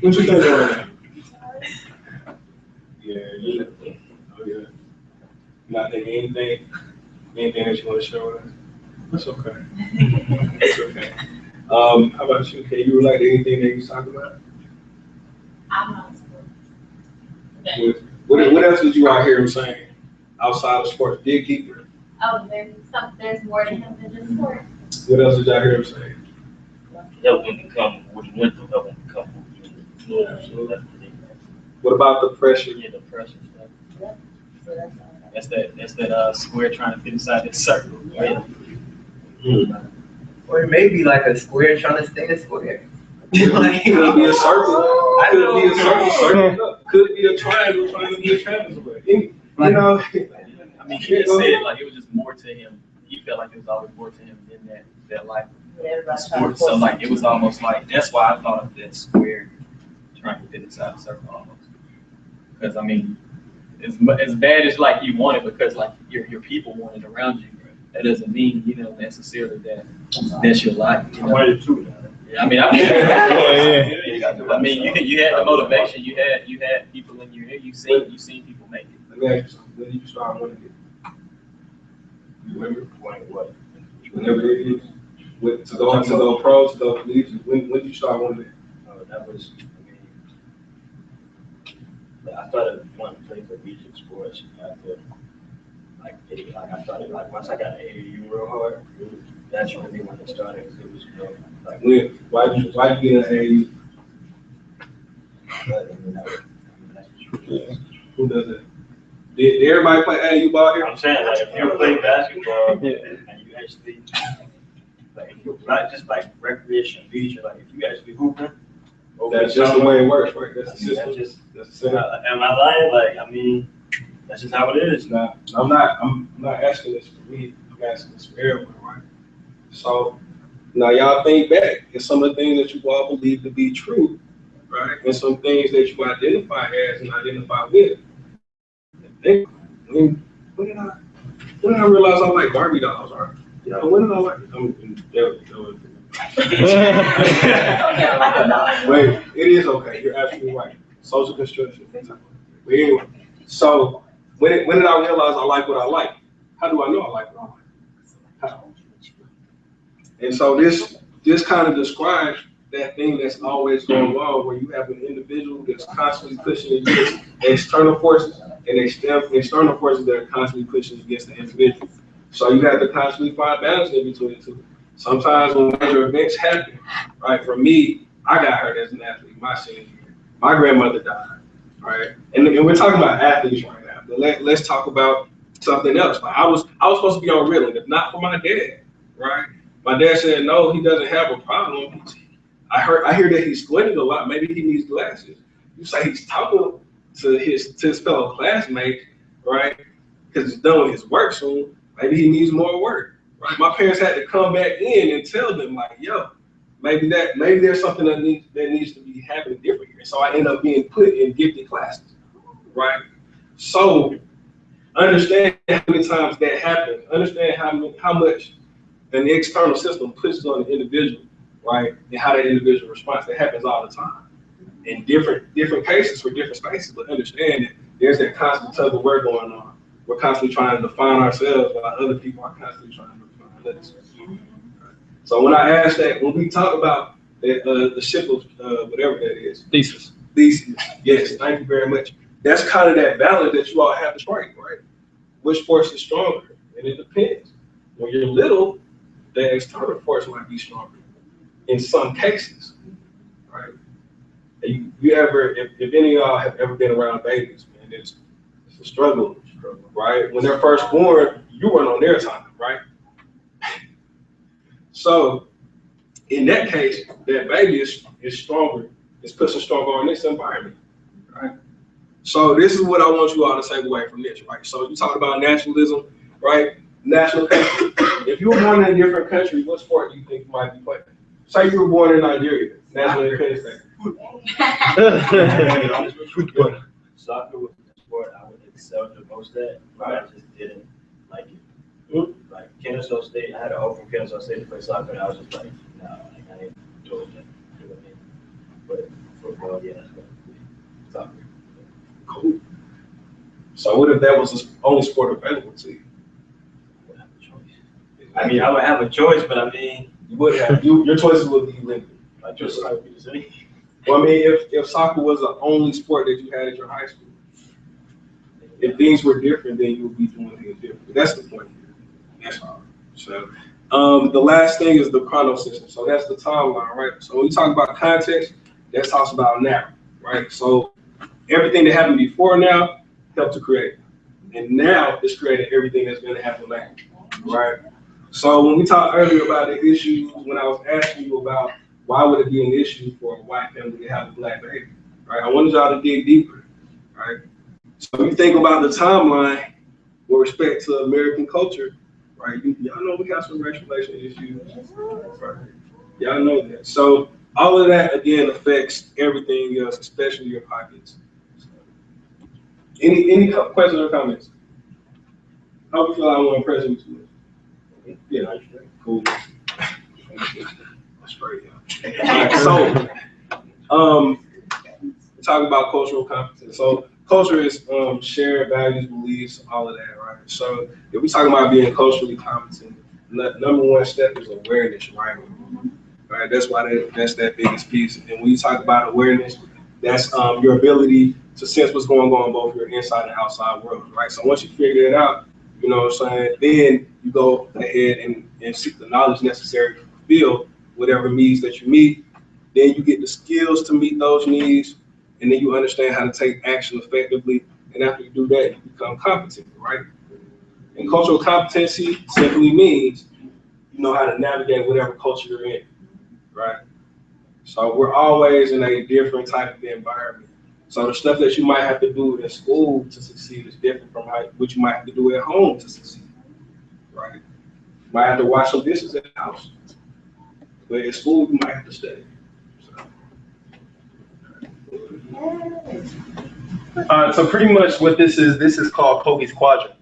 What you think right now? Yeah. Oh yeah. Not thinking anything that you want to share with us? That's okay. That's okay. How about you? Can you relate to anything that you talk about? I'm not sports. What else did you all hear him saying outside of sports? Dig deeper. Oh, there's more to him than just sports. What else did y'all hear him saying? Help him become what he went through, help him become who he is. What about the pressure? Yeah, the pressure stuff. Yep. So that's all that. That's that square trying to fit inside that circle. Yeah. Or maybe like a square trying to stay a square. Like, could be a circle. I Could know. be a circle. Could be a triangle trying to be a trapezoid. You know. I mean, he just said like it was just more to him. He felt like it was always more to him than that life sport. So like it was almost like that's why I thought of that square trying to fit inside the circle almost. Because I mean, as bad as like you want it, because like your people want it around you. That doesn't mean necessarily that that's your life. You know? Yeah, I mean, I mean, you had the motivation. You had people in your ear. You seen people make it. Let me ask you something. When did you start winning it? You remember? What? Whenever it is. To go pro, to go collegiate. When did you start winning it? That was, I started wanting to play collegiate sports after, I started, once I got AAU real hard, that's really when it started, because it was, why'd you get an AAU? Who does it? Did everybody play AAU ball here? I'm saying, like, if you play basketball, and you actually, like, if you're not just like recreation leisure, like, if you actually hooping, that's just the way it works, right? That's the system. That's am I lying? Like, I mean, that's just how it is. Now, I'm not asking this for me. I'm asking this for everyone, right? So now y'all think back and some of the things that you all believe to be true, right? And some things that you identify as and identify with. When did I realize I like Barbie dolls, right? Yeah, when did I like? Wait, it is okay. You're absolutely right. Social construction. But anyway, so when did I realize I like what I like? How do I know I like what I like? How? And so this kind of describes that thing that's always going on, where you have an individual that's constantly pushing against external forces and external forces that are constantly pushing against the individual. So you have to constantly find balance in between the two. Sometimes when major events happen, right? For me, I got hurt as an athlete my senior year. My grandmother died, right? And we're talking about athletes right now, but let's talk about something else. Like I was supposed to be on Ritalin, if not for my dad, right? My dad said, no, he doesn't have a problem. I hear that he's squinting a lot. Maybe he needs glasses. You say he's talking to his fellow classmates, right? Because he's done with his work soon. Maybe he needs more work, right? My parents had to come back in and tell them, like, yo, maybe there's something that needs to be happening different here. So I end up being put in gifted classes, right? So understand how many times that happens. Understand how much an external system pushes on the individual, right? And how that individual responds. That happens all the time in different cases for different spaces. But understand that there's that constant tug of war going on. We're constantly trying to define ourselves while other people are constantly trying to define us. So when I ask that, when we talk about the shift of whatever that is, thesis, yes, thank you very much. That's kind of that balance that you all have to strike, right? Which force is stronger? And it depends. When you're little, the external force might be stronger in some cases, right? You ever, if any of y'all have ever been around babies, man, it's a struggle, right? When they're first born, you weren't on their time, right? So in that case, that baby is stronger, is pushing stronger on this environment, right? So this is what I want you all to take away from this, right? So you talk about nationalism, right? National country. If you were born in a different country, what sport do you think you might be playing? Say you were born in Nigeria, national independence day. Soccer was the sport I would excel the most at, but I just didn't like it. Like Kennesaw State, I had an offer from Kennesaw State to play soccer, and I was just like, no, I ain't doing that. But football, yeah, soccer. Cool. So what if that was the only sport available to you? I would have a choice. I mean, I would have a choice, but I mean, you would have. Your choices would be limited. My choices would be the same. Well, I mean, if soccer was the only sport that you had at your high school, if things were different, then you would be doing things different. That's the point here. That's all. So the last thing is the chrono system. So that's the timeline, right? So when we talk about context, that talks about now, right? So everything that happened before now helped to create. And now it's creating everything that's going to happen now, right? So when we talked earlier about the issues, when I was asking you about why would it be an issue for a white family to have a black baby, right? I wanted y'all to dig deeper, right? So you think about the timeline with respect to American culture, right? Y'all know we got some racial relation issues, right? Y'all know that. So all of that, again, affects everything else, especially your pockets. Any questions or comments? How do you feel I want to impress you too much? Yeah, cool. Straight. So, talk about cultural competence. So, culture is shared values, beliefs, all of that, right? So, if we talk about being culturally competent, number one step is awareness, right? Right. That's why that's that biggest piece. And when you talk about awareness, that's your ability to sense what's going on both your inside and outside world, right? So once you figure it out, you know what I'm saying, then you go ahead and seek the knowledge necessary to fulfill whatever needs that you meet. Then you get the skills to meet those needs, and then you understand how to take action effectively. And after you do that, you become competent, right? And cultural competency simply means you know how to navigate whatever culture you're in, right? So we're always in a different type of environment. So the stuff that you might have to do in school to succeed is different from what you might have to do at home to succeed, right? You might have to wash some dishes at the house, but at school you might have to study. So pretty much what this is called Kobe's quadrant.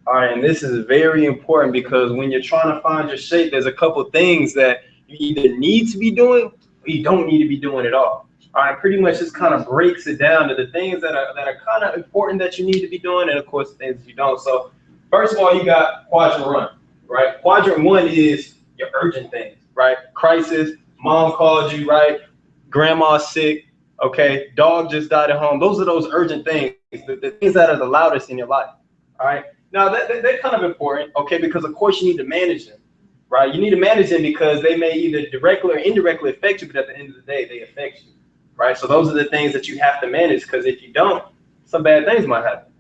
All right, and this is very important because when you're trying to find your shape, there's a couple things that you either need to be doing or you don't need to be doing at all. All right, pretty much this kind of breaks it down to the things that are kind of important that you need to be doing, and of course the things that you don't. So first of all, you got quadrant 1, right? Quadrant 1 is your urgent things, right? Crisis, mom called you, right? Grandma's sick, okay? Dog just died at home. Those are those urgent things, the things that are the loudest in your life, all right? Now, they're kind of important, okay, because of course you need to manage them, right? You need to manage them because they may either directly or indirectly affect you, but at the end of the day, they affect you, right? So those are the things that you have to manage because if you don't, some bad things might happen,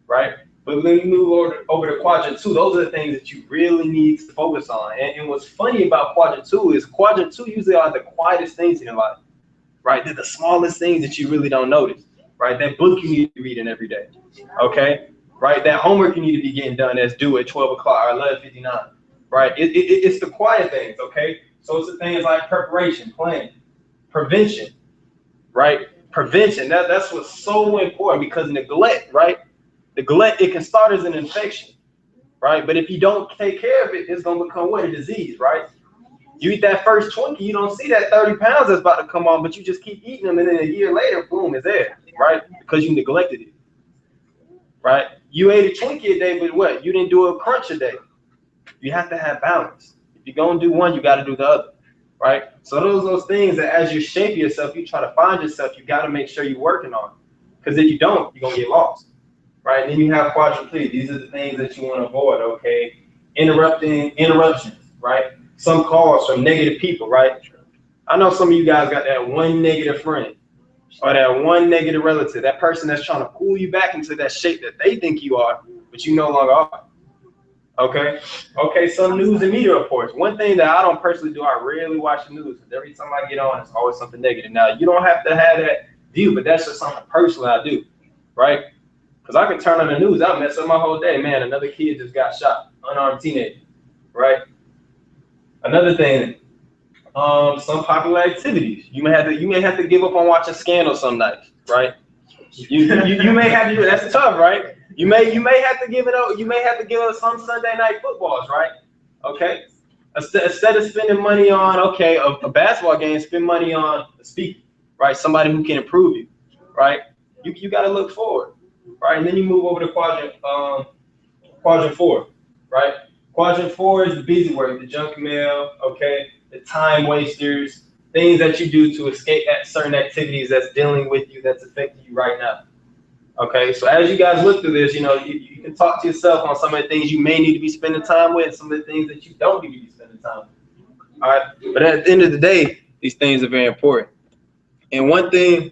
right? But when you move over to quadrant 2, those are the things that you really need to focus on. And what's funny about quadrant 2 is quadrant 2 usually are the quietest things in your life, right? They're the smallest things that you really don't notice, right? That book you need to be reading every day, okay? Right, that homework you need to be getting done that's due at 12 o'clock or 11:59, right? It's the quiet things, okay? So it's the things like preparation, planning, prevention, right? Prevention, that's what's so important because neglect, right? Neglect, it can start as an infection, right? But if you don't take care of it, it's gonna become what? A disease, right? You eat that first Twinkie, you don't see that 30 pounds that's about to come on, but you just keep eating them and then a year later, boom, it's there, right? Because you neglected it. Right? You ate a Twinkie a day, but what? You didn't do a crunch a day. You have to have balance. If you're going to do one, you got to do the other, right? So those things that as you shape yourself, you try to find yourself, you got to make sure you're working on. Because if you don't, you're going to get lost, right? And then you have quadrant 3. These are the things that you want to avoid, okay? Interruptions, right? Some calls from negative people, right? I know some of you guys got that one negative friend. Or that one negative relative, that person that's trying to pull you back into that shape that they think you are, but you no longer are. Okay? Okay, some news and media reports. One thing that I don't personally do, I rarely watch the news. Every time I get on, it's always something negative. Now, you don't have to have that view, but that's just something personally I do, right? Because I can turn on the news, I'll mess up my whole day. Man, another kid just got shot, unarmed teenager, right? Another thing, some popular activities. You may have to give up on watching Scandal some nights, right? You may have to do it. That's tough, right? You may have to give it up. You may have to give up some Sunday night footballs, right? Okay. Instead of spending money on a basketball game, spend money on a speaker, right? Somebody who can improve you, right? You got to look forward, right? And then you move over to quadrant 4, right? Quadrant 4 is the busy work, the junk mail, okay, the time wasters, things that you do to escape at certain activities that's dealing with you, that's affecting you right now. Okay, so as you guys look through this, you know, you can talk to yourself on some of the things you may need to be spending time with, and some of the things that you don't need to be spending time with. All right, but at the end of the day, these things are very important. And one thing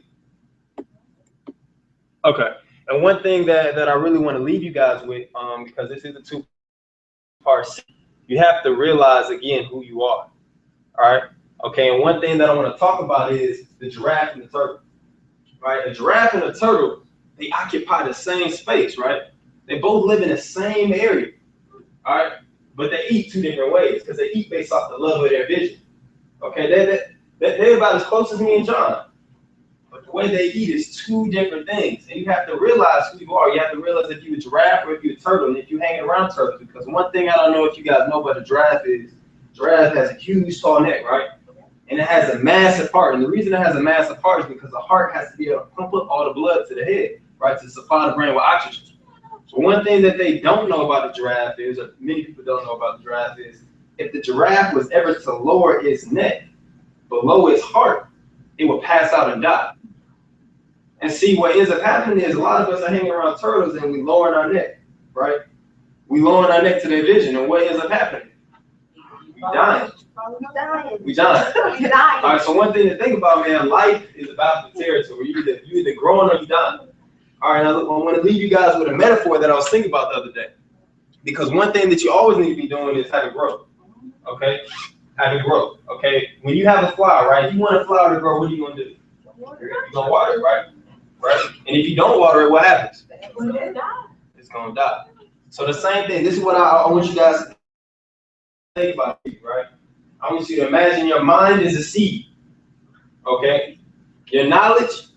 And one thing that I really want to leave you guys with, because this is a two-part, you have to realize again who you are. All right. Okay. And one thing that I want to talk about is the giraffe and the turtle. Right. A giraffe and a turtle, they occupy the same space. Right. They both live in the same area. All right. But they eat two different ways because they eat based off the level of their vision. Okay. They're about as close as me and John. But the way they eat is two different things. And you have to realize who you are. You have to realize if you're a giraffe or if you're a turtle, and if you're hanging around turtles. Because one thing I don't know if you guys know about a giraffe is, giraffe has a huge tall neck, right? And it has a massive heart. And the reason it has a massive heart is because the heart has to be able to pump up all the blood to the head, right? To supply the brain with oxygen. So one thing that they don't know about the giraffe is, or many people don't know about the giraffe is, if the giraffe was ever to lower its neck below its heart, it would pass out and die. And see, what ends up happening is a lot of us are hanging around turtles and we lowering our neck, right? We lowering our neck to their vision, and what ends up happening? We dying. We dying. All right, so one thing to think about, man, life is about the territory. You either growing or you dying. All right, now I want to leave you guys with a metaphor that I was thinking about the other day. Because one thing that you always need to be doing is having growth. Okay? Having growth. Okay? When you have a flower, right? If you want a flower to grow, what are you going to do? You're going to water it, right? Right? And if you don't water it, what happens? It's going to die. So the same thing. This is what I want you guys to think about, right? I want you to imagine your mind is a seed. Okay? Your knowledge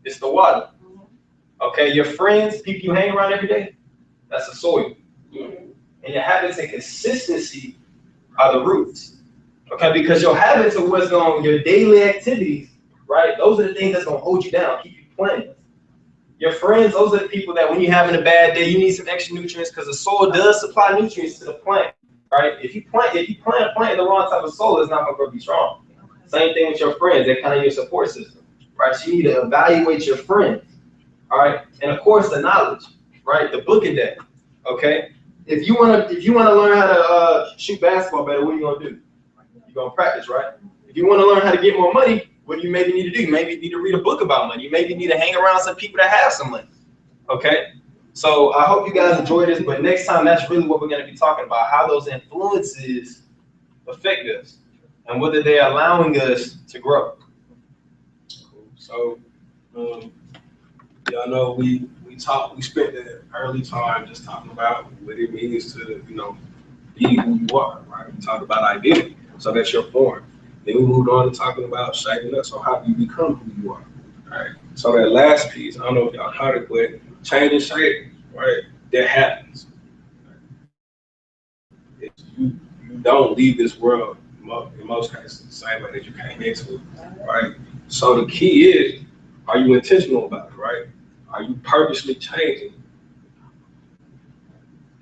is the water. Okay? Your friends, people you hang around every day, that's the soil. And your habits and consistency are the roots. Okay? Because your habits are what's going, your daily activities, right? Those are the things that's going to hold you down, keep you planted. Your friends, those are the people that when you're having a bad day, you need some extra nutrients because the soil does supply nutrients to the plant, right? If you plant the wrong type of soil, it's not going to be strong. Same thing with your friends. They're kind of your support system, right? So you need to evaluate your friends, all right? And of course, the knowledge, right? The book of that, okay? If you want to learn how to shoot basketball better, what are you going to do? You're going to practice, right? If you want to learn how to get more money, what do you maybe need to do? You maybe need to read a book about money. You maybe need to hang around some people that have some money. Okay? So I hope you guys enjoy this, but next time that's really what we're going to be talking about, how those influences affect us and whether they're allowing us to grow. Cool. So y'all know we spent the early time just talking about what it means to, be who you are, right? We talked about identity. So that's your form. Then we moved on to talking about shaping up. So how do you become who you are? All right. So that last piece, I don't know if y'all heard it, but change and shape, right? That happens. You don't leave this world in most cases the same way that you came into it, right? So the key is, are you intentional about it, right? Are you purposely changing?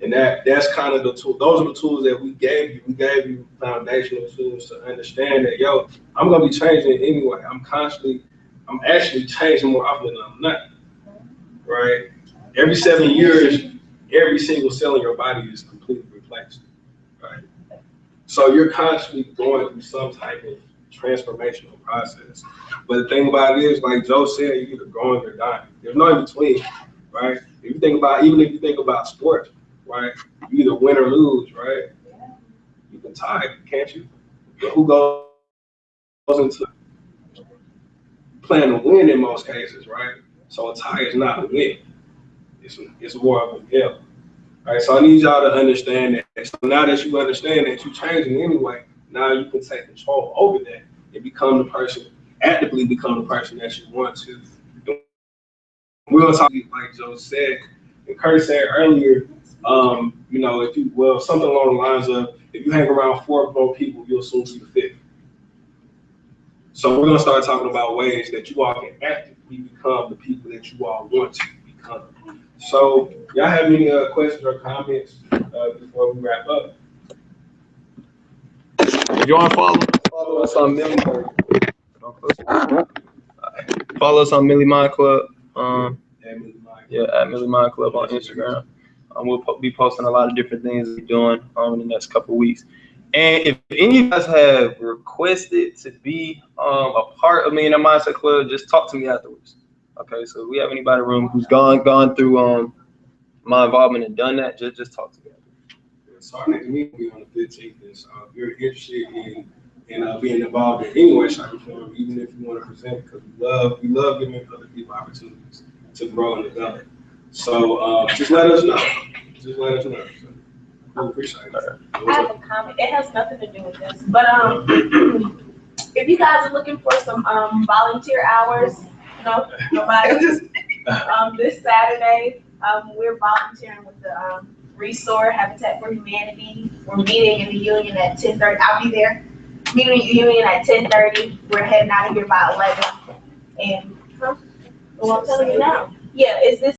And that's kind of the tool. Those are the tools that we gave you. We gave you foundational tools to understand that, I'm gonna be changing anyway. I'm actually changing more often than I'm not. Right? Every 7 years, every single cell in your body is completely replaced. Right? So you're constantly going through some type of transformational process. But the thing about it is, like Joe said, you're either growing or dying. There's no in between, right? Even if you think about sports, right? You either win or lose, right? You can tie, can't you? But who goes into playing to win in most cases, right? So a tie is not a win. It's more of a L. Right? So I need y'all to understand that. So now that you understand that you're changing anyway, now you can take control over that and actively become the person that you want to. We're gonna talk, like Joe said, and Kurt said earlier, something along the lines of, if you hang around 4 grown people, you'll soon see the 5th. So we're gonna start talking about ways that you all can actively become the people that you all want to become. So y'all have any questions or comments before we wrap up? If you want to follow us on Millie Mind Club. At Millie Mind Club on Instagram. We'll be posting a lot of different things we're doing in the next couple of weeks. And if any of you guys have requested to be a part of Millionaire Mindset Club, just talk to me afterwards. Okay, so we have anybody in the room who's gone through my involvement and done that? Just talk together. So our next meeting will be on the 15th, and so if you're interested in being involved in any way, shape, or form, even if you want to present, because we love giving other people opportunities to grow and develop. So just let us know. Just let us know. So, we appreciate it. I have a comment. It has nothing to do with this, but if you guys are looking for some volunteer hours, no, nobody. This Saturday, we're volunteering with the Restore Habitat for Humanity. We're meeting in the Union at 10:30. I'll be there. Meeting in the Union at 10:30. We're heading out of here by 11. And well, I'm telling you now. Yeah, is this